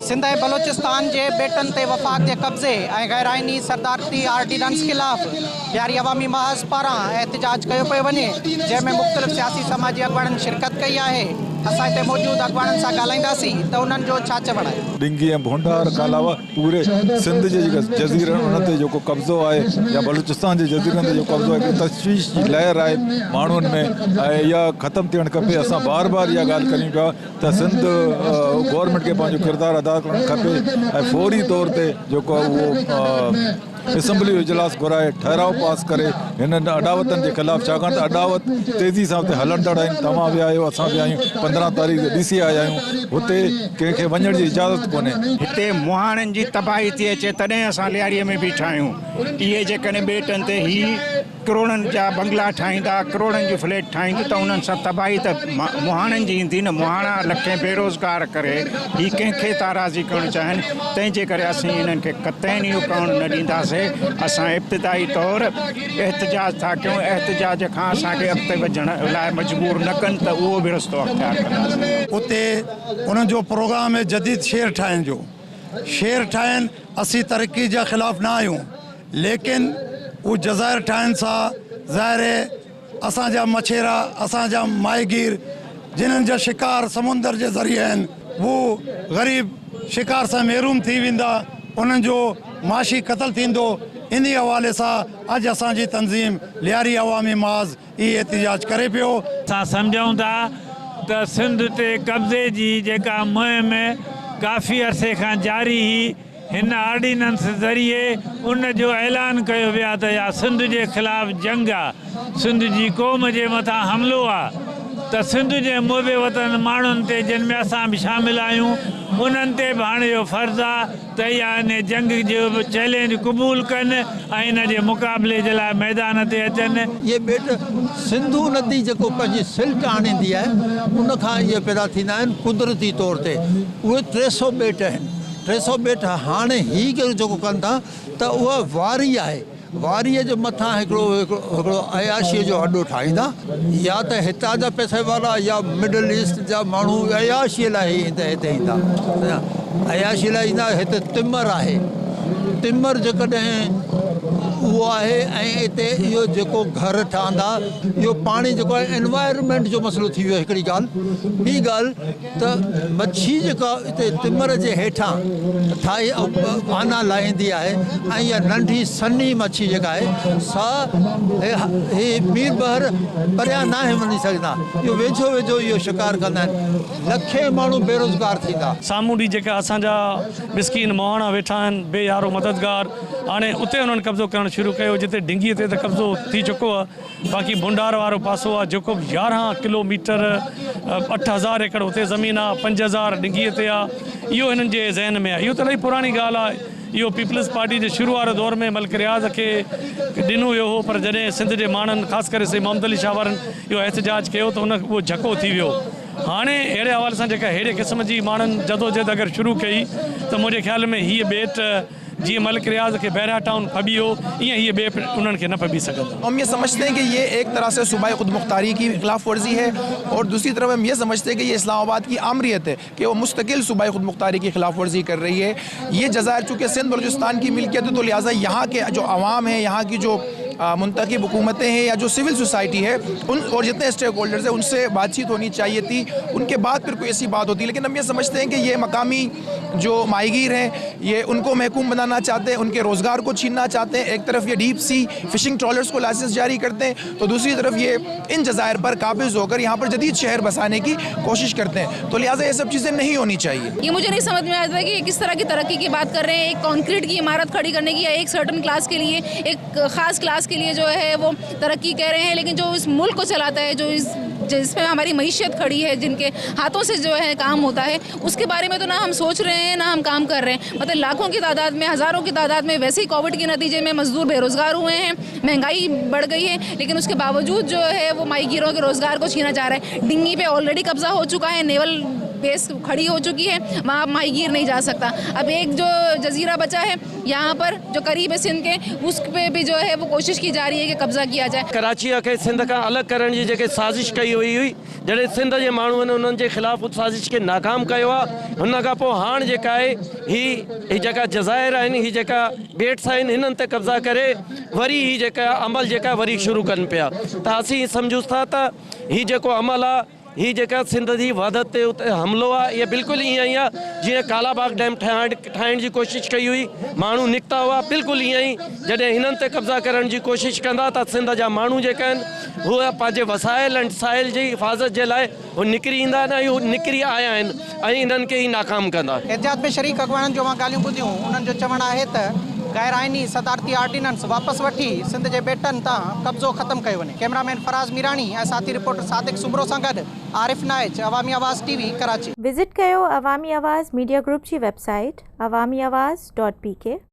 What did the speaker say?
सिंध ऐं बलोचिस्तान जे बेटनि ते वफ़ाक़ जे कब्ज़े ऐं गैर आइनी सरदारती आर्डीनेंस ख़िलाफ़ ॿियारी अवामी महाज़ पारां एहतिजाज कयो पियो वञे, जंहिंमें मुख़्तलिफ़ सियासी समाजी अॻुवाणनि शिरकत कई आहे। असां हिते मौजूदु अॻुवाणनि सां ॻाल्हाईंदासीं त उन्हनि जो छा चवणु आहे। डिंगी ऐं भोंडार खां अलावा पूरे सिंध जे जेका जज़ीरनि उन ते जेको कब्ज़ो आहे या बलूचिस्तान जे जज़ीरनि ते जेको कब्ज़ो आहे, तशवीश जी लहर आहे माण्हुनि में ऐं इहा ख़तमु थियणु खपे। असां बार बार इहा ॻाल्हि कयूं पिया त सिंध गवर्नमेंट खे पंहिंजो किरदारु अदा करणु खपे ऐं फौरी तौर ते जेको उहो असम्बली जो इजलास घुराए ठहराव पास करे हिननि अडावतनि जे ख़िलाफ़ु, छाकाणि त अडावत तेज़ी सां हुते हलंदड़ आहिनि। तव्हां विया आहियो, असां विया आहियूं, 15 तारीख़ ॾिसी आया आहियूं। हुते कंहिंखे वञण जी इजाज़त कोन्हे। हिते मुहाणनि जी तबाही थी अचे तॾहिं असां लियारीअ में बीठा आहियूं। इहे जेकॾहिं ॿेटनि ते ही करोड़नि जा बंगला ठाहींदा, करोड़नि जी फ्लैट ठाहींदियूं त उन्हनि सां तबाही त मुहाणनि जी ईंदी न। मुहाणा लखे बेरोज़गार करे ही कंहिंखे था राज़ी करणु चाहिनि, तंहिंजे करे असीं इन्हनि खे कतई इहो करणु न ॾींदासीं। असां इब्तिदाई तौर एहतिजाज था कयूं, एहतिजाज खां असांखे अॻिते वधण लाइ मजबूर न कनि त उहो बि रस्तो अख़्तियार कंदासीं। उते उन्हनि जो प्रोग्राम है जदीद शहर ठाहिण जो। शहर ठाहिनि, असीं तरक़ी जे ख़िलाफ़ न आहियूं, लेकिन उहो जज़ाइर ठाहिण सां ज़ाहिर आहे असांजा मछेरा, असांजा माहीगीर जिन्हनि जा शिकार समुंदर जे ज़रिए आहिनि, उहो ग़रीब शिकार सां महरूम थी वेंदा, उन्हनि जो माशी क़तल थींदो। इन हवाले सां अॼु असांजी तंज़ीम लियारी अवामी महाज़ इहो एहतिजाज करे पियो। असां सम्झूं था त सिंध ते कब्ज़े जी जेका मुहिम काफ़ी अरसे खां जारी हुई, हिन आर्डीनेंस ज़रिए उन जो ऐलान कयो विया त या सिंध जे ख़िलाफ़ जंग आहे, सिंध जी क़ौम जे मथां हमिलो आहे, त सिंध जे मुबे वतन माण्हुनि ते जिन में असां बि शामिल आहियूं, उन्हनि ते बि हाणे इहो फ़र्ज़ु आहे त इहा इन जंग जो चैलेंज क़बूल कनि ऐं इन जे मुक़ाबले जे लाइ मैदान ते अचनि। ये बेट सिंधू नदी जेको पंहिंजी सिल्ट आणींदी आहे, उन खां इहे पैदा थींदा आहिनि कुदरती तौर ते। उहे 300 बेट आहिनि। 300 बेट हाणे हीउ जेको कनि था त उहा वारी आहे। वारीअ जे मथां हिकिड़ो अयाशीअ जो अॾो ठाहींदा, या त हितां जा पैसे वारा या मिडल ईस्ट जा माण्हू अयाशीअ लाइ हिते ईंदा, अयाशीअ लाइ ईंदा। हिते तिमर आहे, तिमर जेकॾहिं उहो आहे ऐं हिते इहो जेको घर ठहंदा, इहो पाणी जेको आहे एनवायरमेंट जो मसइलो थी वियो हिकिड़ी ॻाल्हि। ॿी ॻाल्हि त मच्छी जेका हिते तिमर जे हेठां ठाही आना लाहींदी आहे ऐं इहा नंढी सन्ही मच्छी जेका आहे सा मीर बहर परियां नाहे वञी सघंदा, इहो वेझो वेझो इहो शिकार कंदा आहिनि। लखे माण्हू बेरोज़गार थींदा। साम्हूं ॾींहुं जेका असांजा मिसकीन मुहाणा वेठा आहिनि, बेयारो मददगार, हाणे उते उन्हनि कब्ज़ो करणु शुरू कयो, जिते डिंगीअ ते त कब्ज़ो थी चुको आहे। बाक़ी भुंडार वारो पासो आहे जेको 11 किलोमीटर 8000 एकड़ उते ज़मीन आहे, 5000 डिंगीअ ते आहे। इहो हिननि जे ज़हन में आहे। इहो त इलाही पुराणी ॻाल्हि आहे। इहो पीपल्स पार्टी जे शुरू वारे दौर में मलिक रियाज़ खे ॾिनो वियो हो, पर जॾहिं सिंध जे माण्हुनि ख़ासि करे से मोहम्मद अली शाह वारनि इहो एहतिजाज कयो त उहो झको थी वियो। हाणे अहिड़े हवाले सां जेका अहिड़े क़िस्म जी माण्हुनि जदोजहद अगरि शुरू कई त मुंहिंजे ख़्याल में हीअ बेट जी मलिक रियाज़ के बहरा टाउन फबियो, ये बे उन्होंने के न फबी सकता। हम ये समझते हैं कि ये एक तरह से सूबाई खुद मुख्तारी की खिलाफ वर्जी है, और दूसरी तरफ हम ये समझते हैं कि ये इस्लामाबाद की आमरीत है कि वो मुस्तकिल सूबाई खुद मुख्तारी की खिलाफ वर्जी कर रही है। ये जज़ायर चूँकि सिंध बलूचिस्तान की मिल्कियत है, तो लिहाजा यहाँ के जो आवाम है, यहाँ की जो मुंतखब हुकूमतें हैं या जो सिविल सोसाइटी है, उन और जितने स्टेक होल्डर्स हैं उनसे बातचीत होनी चाहिए थी। उनके बाद फिर कोई ऐसी बात होती है। लेकिन हम ये समझते हैं कि ये मकामी जो माहीगीर हैं, ये उनको महकूम बनाना चाहते हैं, उनके रोज़गार को छीनना चाहते हैं। एक तरफ ये डीप सी फिशिंग ट्रॉलर्स को लाइसेंस जारी करते हैं, तो दूसरी तरफ ये इन जज़ायर पर काबिज़ होकर यहाँ पर जदीद शहर बसाने की कोशिश करते हैं। तो लिहाजा ये सब चीज़ें नहीं होनी चाहिए। ये मुझे नहीं समझ में आता कि किस तरह की तरक्की की बात कर रहे हैं। एक कंक्रीट की इमारत खड़ी करने की या एक सर्टन क्लास के लिए, एक ख़ास क्लास के लिए जो है वो तरक्की कह रहे हैं, लेकिन जो इस मुल्क को चलाता है, जो जिसमें हमारी मईशत खड़ी है, जिनके हाथों से जो है काम होता है, उसके बारे में तो ना हम सोच रहे हैं ना हम काम कर रहे हैं। मतलब लाखों की तादाद में, हज़ारों की तादाद में वैसे ही कोविड के नतीजे में मजदूर बेरोज़गार हुए हैं, महंगाई बढ़ गई है, लेकिन उसके बावजूद जो है वो माहीगीरों के रोज़गार को छीना जा रहा है। डिंगी पे ऑलरेडी कब्जा हो चुका है, नेवल बेस खड़ी हो चुकी है, वहाँ अब माहीगीर नहीं जा सकता। अब एक जो जजीरा बचा है यहाँ पर जो करीब है सिंध के, उस पे भी जो है वो कोशिश की जा रही है कि कब्जा किया जाए। कराची खे सिंध का अलग करण जी जेके साज़िश कई हुई जॾहिं सिंध जे माण्हुनि उन्हनि जे ख़िलाफ़ उस साज़िश खे नाकाम कयो आहे, हुन खां पोइ हाणे जेका आहे ही जेका जज़ाइर आहिनि, ही जेका बेट्स आहिनि, हिननि ते कब्ज़ा करे वरी ही जेका अमल जेका वरी शुरू कनि पिया। त असीं सम्झूं था त ही जेको अमल आहे, ही जेका सिंध जी वहदत ते उते हमिलो आहे, इहा बिल्कुलु ईअं ई आहे जीअं कालाबाग डैम ठाहिण जी कोशिशि कई हुई, माण्हू निकिता हुआ, बिल्कुलु ईअं ई जॾहिं हिननि ते कब्ज़ा करण जी कोशिशि कंदा त सिंध जा माण्हू जेका आहिनि उहे पंहिंजे वसाइल ऐं साहिल जी हिफ़ाज़त जे लाइ उहे निकिरी ईंदा आहिनि ऐं उहे निकिरी आया आहिनि ऐं इन्हनि खे ई नाकाम कंदा। एहतियात में शरीक अॻवाननि जो मां ॻाल्हियूं ॿुधियूं, उन्हनि जो चवणु आहे त गैर आइनी सदारती आर्डिनेंस वापसि वठी सिंध जे बेटनि तां कब्ज़ो ख़तमु कयो वञे। कैमरामैन फराज़ मीरानी ऐं साथी रिपोर्टर सादिक सुबरो सां गॾु आरिफ नाइच, अवामी आवाज़ TV, कराची। विज़िट कयो अवामी आवाज़ मीडिया ग्रुप जी वेबसाइट awamiawaz.pk